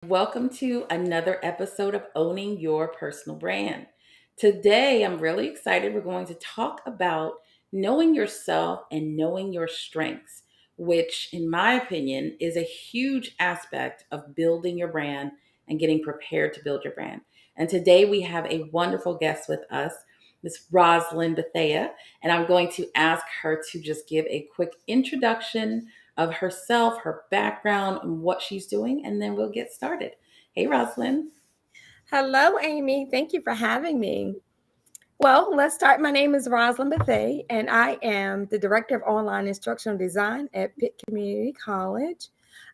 Welcome to another episode of Owning Your Personal Brand. Today, I'm really excited. We're going to talk about knowing yourself and knowing your strengths, which, in my opinion, is a huge aspect of building your brand and getting prepared to build your brand. And today, we have a wonderful guest with us, Miss Roslyn Bethea, and I'm going to ask her to just give a quick introduction of herself, her background, and what she's doing, and then we'll get started. Hey, Roslyn. Hello, Amy. Thank you for having me. Well, let's start. My name is Roslyn Bethea, and I am the Director of Online Instructional Design at Pitt Community College.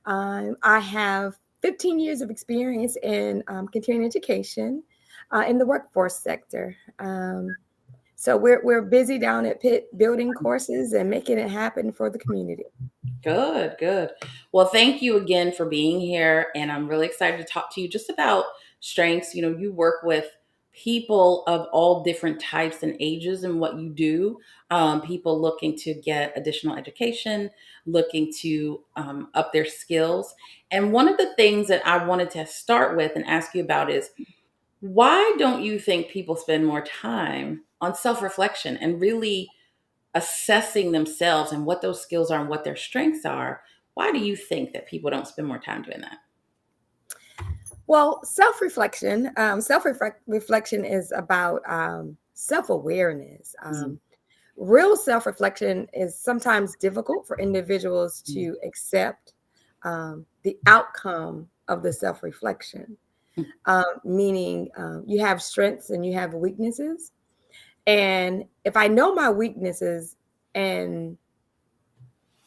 I have 15 years of experience in continuing education in the workforce sector. So we're busy down at Pitt building courses and making it happen for the community. Good, good. Well, thank you again for being here. And I'm really excited to talk to you just about strengths. You work with people of all different types and ages and what you do. People looking to get additional education, looking to up their skills. And one of the things that I wanted to start with and ask you about is why don't you think people spend more time on self reflection and really assessing themselves and what those skills are and what their strengths are? Why do you think that people don't spend more time doing that? Well, self reflection is about self awareness. Mhm. Real self reflection is sometimes difficult for individuals to accept the outcome of the self reflection, meaning you have strengths and you have weaknesses. And if I know my weaknesses, and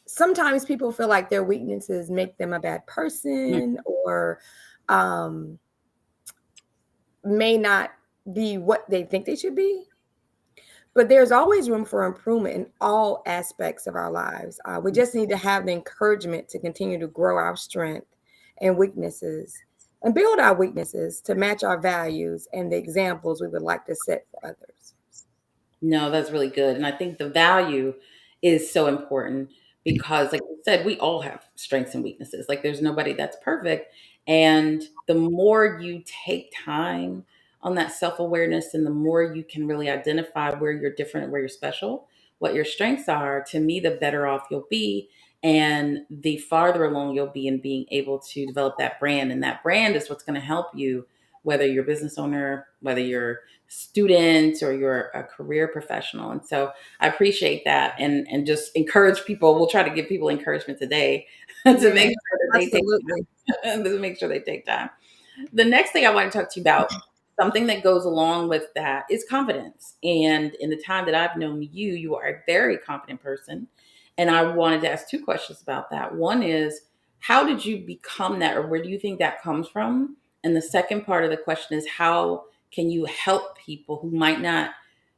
sometimes people feel like their weaknesses make them a bad Mhm. person or um, may not be what they think they should be. But there's always room for improvement in all aspects of our lives. We just need to have the encouragement to continue to grow our strength and weaknesses and build our weaknesses to match our values and the examples we would like to set for others. No, that's really good. And I think the value is so important because, like you said, we all have strengths and weaknesses. Like, there's nobody that's perfect. And the more you take time on that self awareness and the more you can really identify where you're different, where you're special, what your strengths are, to me, the better off you'll be. And the farther along you'll be in being able to develop that brand. And that brand is what's going to help you, whether you're a business owner, whether you're student or you're a career professional. And so I appreciate that and just encourage people. We'll try to give people encouragement today to Yeah, make sure that they take absolutely. to make sure they take time. The next thing I want to talk to you about, something that goes along with that, is confidence. And in the time that I've known you, you are a very confident person. And I wanted to ask two questions about that. One is, how did you become that, or where do you think that comes from? And the second part of the question is, how can you help people who might not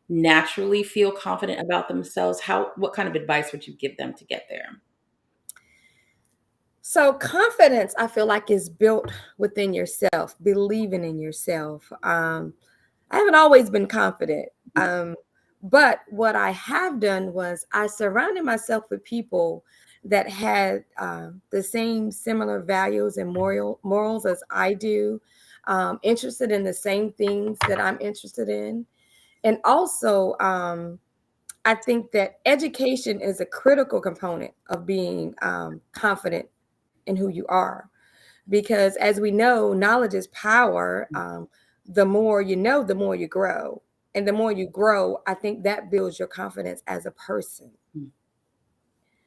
naturally feel confident about themselves? What kind of advice would you give them to get there? So confidence, I feel like, is built within yourself, believing in yourself. I haven't always been confident. But what I have done was I surrounded myself with people that had the same similar values and morals as I do, interested in the same things that I'm interested in. And also, I think that education is a critical component of being confident in who you are. Because as we know, knowledge is power. The more you know, the more you grow. And the more you grow, I think that builds your confidence as a person.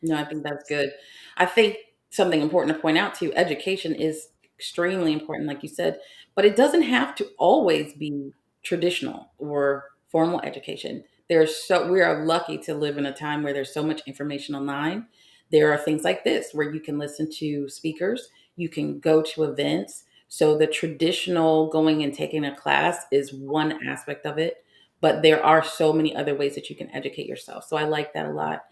No, I think that's good. I think something important to point out too, education is extremely important, like you said, but it doesn't have to always be traditional or formal education. We are lucky to live in a time where there's so much information online. There are things like this where you can listen to speakers, you can go to events. So the traditional going and taking a class is one aspect of it, but there are so many other ways that you can educate yourself. So I like that a lot.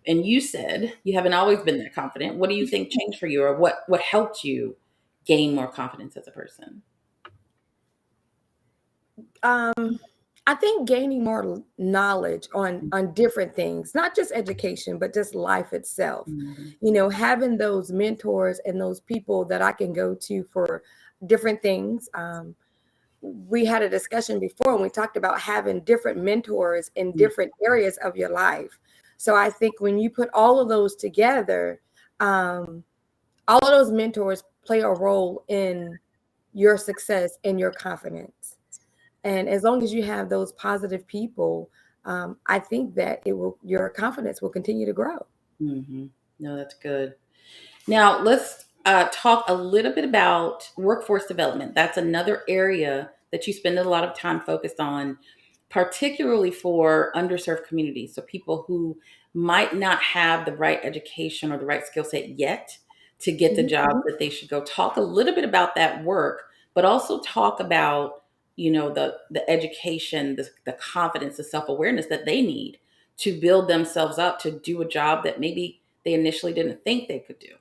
And you said you haven't always been that confident. What do you think changed for you, or what helped you gain more confidence as a person? Um, I think gaining more knowledge on different things, not just education, but just life itself. Mhm. Having those mentors and those people that I can go to for different things. We had a discussion before and we talked about having different mentors in different areas of your life. So I think when you put all of those together, all of those mentors play a role in your success and your confidence. And as long as you have those positive people, I think that your confidence will continue to grow. Mm-hmm. No, that's good. Now, let's talk a little bit about workforce development. That's another area that you spend a lot of time focused on, particularly for underserved communities. So, people who might not have the right education or the right skill set yet to get the Mhm. job that they should go. Talk a little bit about that work, but also talk about the education, the confidence, the self awareness that they need to build themselves up to do a job that maybe they initially didn't think they could do.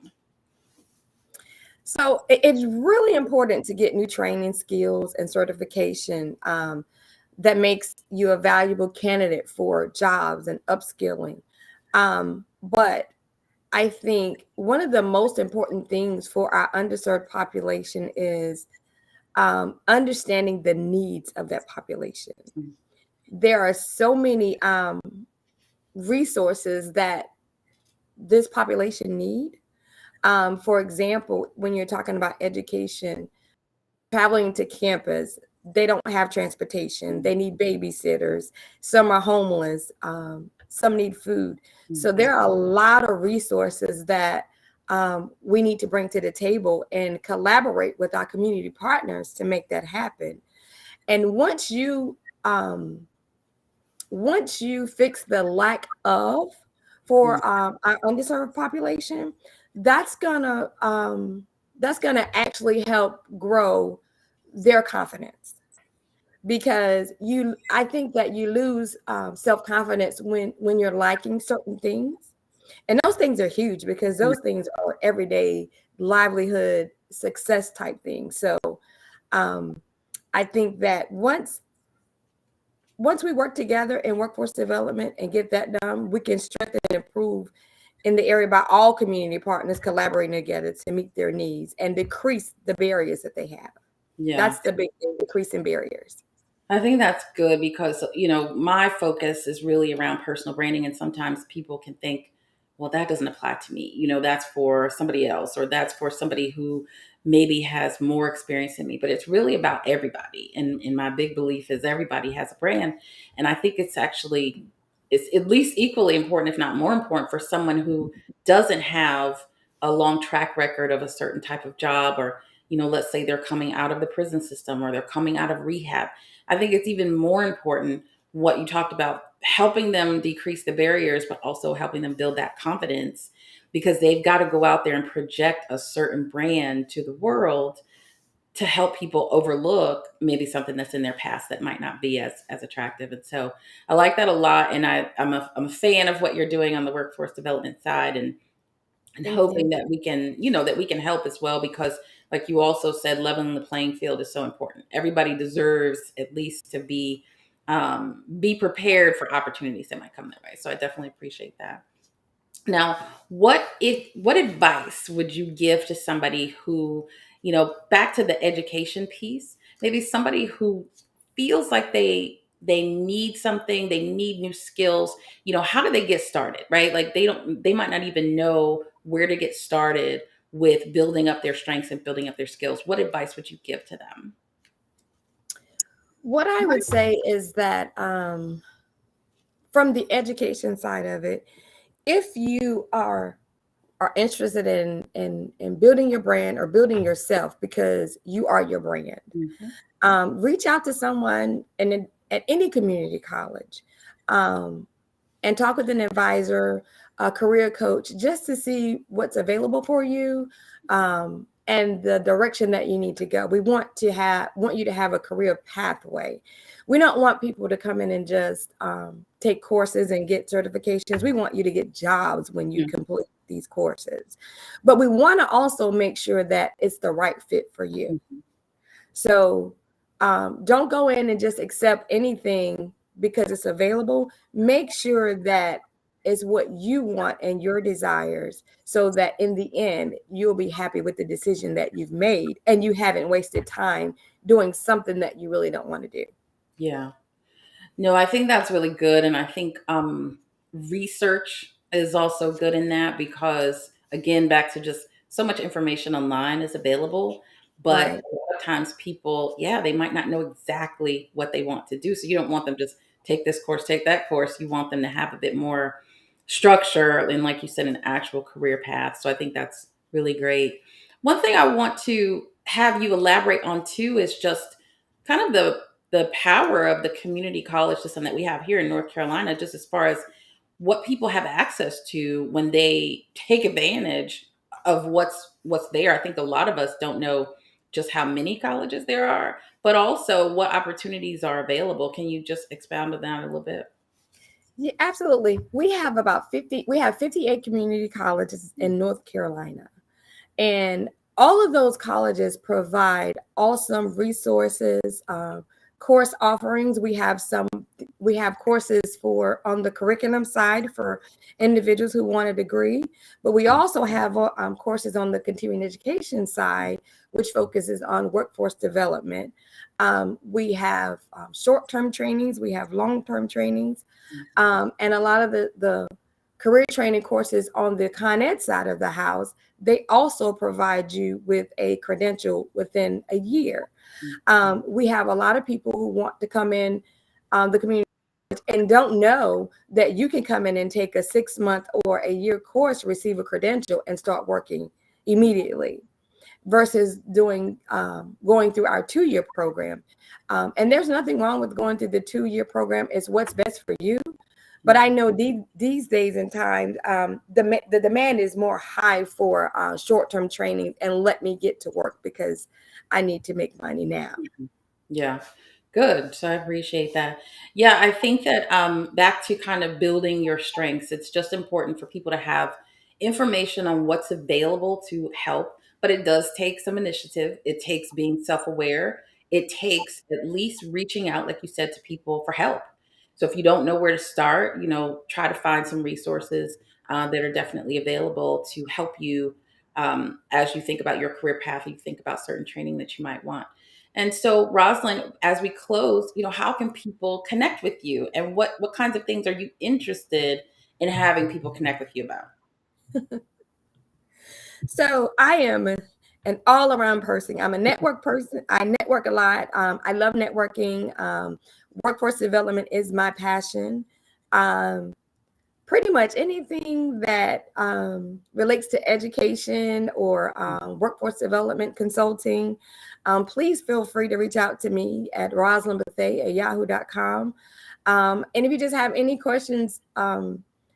So it's really important to get new training skills and certification that makes you a valuable candidate for jobs and upskilling. But I think one of the most important things for our underserved population is understanding the needs of that population. There are so many resources that this population need. For example, when you're talking about education, traveling to campus, they don't have transportation. They need babysitters. Some are homeless. Some need food. So there are a lot of resources that we need to bring to the table and collaborate with our community partners to make that happen. And once you fix the lack of for our underserved population, that's gonna actually help grow their confidence, because I think that you lose self-confidence when you're liking certain things, and those things are huge because those things are everyday livelihood success type things. So um, I think that once we work together in workforce development and get that done, we can strengthen and improve in the area by all community partners collaborating together to meet their needs and decrease the barriers that they have. Yeah. That's the big thing, decreasing barriers. I think that's good because, my focus is really around personal branding. And sometimes people can think, well, that doesn't apply to me. That's for somebody else, or that's for somebody who maybe has more experience than me. But it's really about everybody. And my big belief is everybody has a brand. And I think it's at least equally important, if not more important, for someone who doesn't have a long track record of a certain type of job, or, let's say they're coming out of the prison system or they're coming out of rehab. I think it's even more important what you talked about, helping them decrease the barriers, but also helping them build that confidence, because they've got to go out there and project a certain brand to the world to help people overlook maybe something that's in their past that might not be as attractive. And so I like that a lot. And I'm a fan of what you're doing on the workforce development side, and Thank hoping you. that we can help as well, because like you also said, leveling the playing field is so important. Everybody deserves at least to be prepared for opportunities that might come their way. So I definitely appreciate that. Now, what advice would you give to somebody who, back to the education piece, maybe somebody who feels like they need something, they need new skills, how do they get started, right? Like they might not even know where to get started with building up their strengths and building up their skills. What advice would you give to them? What I would say is that from the education side of it, if you are interested in building your brand or building yourself because you are your brand, Mhm. reach out to someone at any community college, um, and talk with an advisor, a career coach, just to see what's available for you, and the direction that you need to go. We want you to have a career pathway. We don't want people to come in and just take courses and get certifications. We want you to get jobs when you Mhm. complete these courses. But we want to also make sure that it's the right fit for you. Mhm. So don't go in and just accept anything because it's available. Make sure that is what you want and your desires, so that in the end you'll be happy with the decision that you've made and you haven't wasted time doing something that you really don't want to do. Yeah. No, I think that's really good. And I think research is also good in that because, again, back to just so much information online is available. But Right. a lot of times people, yeah, they might not know exactly what they want to do. So you don't want them to just take this course, take that course. You want them to have a bit more structure and, like you said, an actual career path. So I think that's really great. One thing I want to have you elaborate on too is just kind of the power of the community college system that we have here in North Carolina, just as far as what people have access to when they take advantage of what's there. I think a lot of us don't know just how many colleges there are, but also what opportunities are available. Can you just expound on that a little bit? Yeah, absolutely. We have 58 community colleges in North Carolina. And all of those colleges provide awesome resources, course offerings. We have courses for on the curriculum side for individuals who want a degree, but we also have courses on the continuing education side, which focuses on workforce development. We have short-term trainings, we have long-term trainings, and a lot of the career training courses on the Con Ed side of the house, they also provide you with a credential within a year. We have a lot of people who want to come in the community and don't know that you can come in and take a 6 month or a year course, receive a credential, and start working immediately versus doing going through our 2 year program. And there's nothing wrong with going through the 2 year program. It's what's best for you. But I know these days and times, the demand is more high for short-term training and let me get to work because I need to make money now. Yeah. Good. So I appreciate that. Yeah, I think that back to kind of building your strengths, it's just important for people to have information on what's available to help, but it does take some initiative. It takes being self-aware. It takes at least reaching out, like you said, to people for help. So if you don't know where to start, try to find some resources that are definitely available to help you as you think about your career path, you think about certain training that you might want. And so, Rosalind, as we close, how can people connect with you, and what kinds of things are you interested in having people connect with you about? So I am an all-around person. I'm a network person. I network a lot. I love networking. Workforce development is my passion. Um, Pretty much anything that relates to education or workforce development consulting, please feel free to reach out to me at roslynbethea@yahoo.com. And if you just have any questions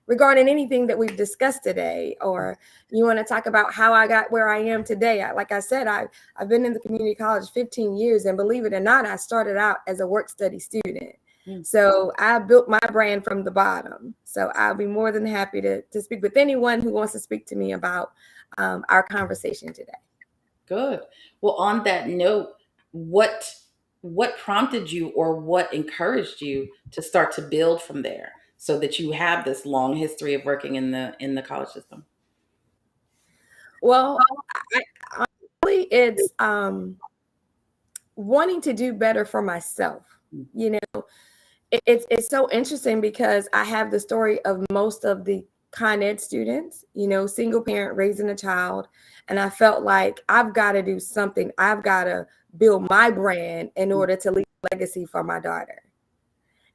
regarding anything that we've discussed today, or you want to talk about how I got where I am today, like I said, I've been in the community college 15 years, and believe it or not, I started out as a work study student. Mm. So I built my brand from the bottom. So I'll be more than happy to speak with anyone who wants to speak to me about our conversation today. Good. Well, on that note, what what prompted you or what encouraged you to start to build from there so that you have this long history of working in the college system? Well, honestly, it's wanting to do better for myself. Mm. You know, it's so interesting because I have the story of most of the Con Ed students, single parent raising a child. And I felt like I've got to do something. I've got to build my brand in order to leave a legacy for my daughter.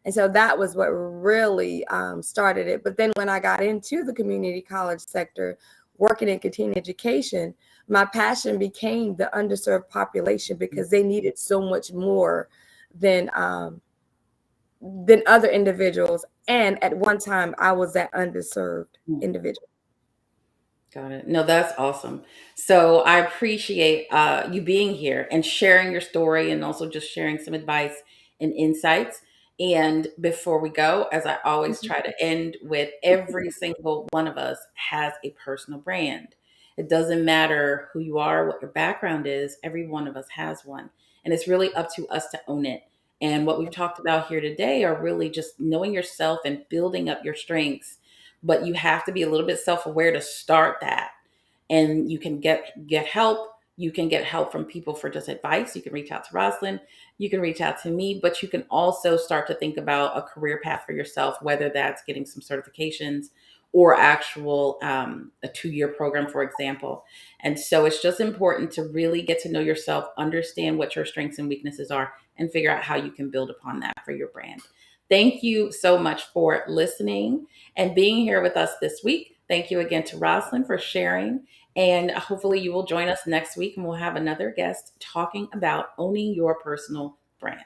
And so that was what really started it. But then when I got into the community college sector, working in continuing education, my passion became the underserved population because they needed so much more than other individuals. And at one time, I was that underserved Mm. individual. Got it. No, that's awesome. So I appreciate you being here and sharing your story and also just sharing some advice and insights. And before we go, as I always Mhm. try to end with, every single one of us has a personal brand. It doesn't matter who you are, what your background is, every one of us has one. And it's really up to us to own it. And what we've talked about here today are really just knowing yourself and building up your strengths, but you have to be a little bit self-aware to start that. And you can get help. You can get help from people for just advice. You can reach out to Roslyn. You can reach out to me, but you can also start to think about a career path for yourself, whether that's getting some certifications or actual a 2-year program, for example. And so it's just important to really get to know yourself, understand what your strengths and weaknesses are, and figure out how you can build upon that for your brand. Thank you so much for listening and being here with us this week. Thank you again to Roslyn for sharing. And hopefully, you will join us next week and we'll have another guest talking about owning your personal brand.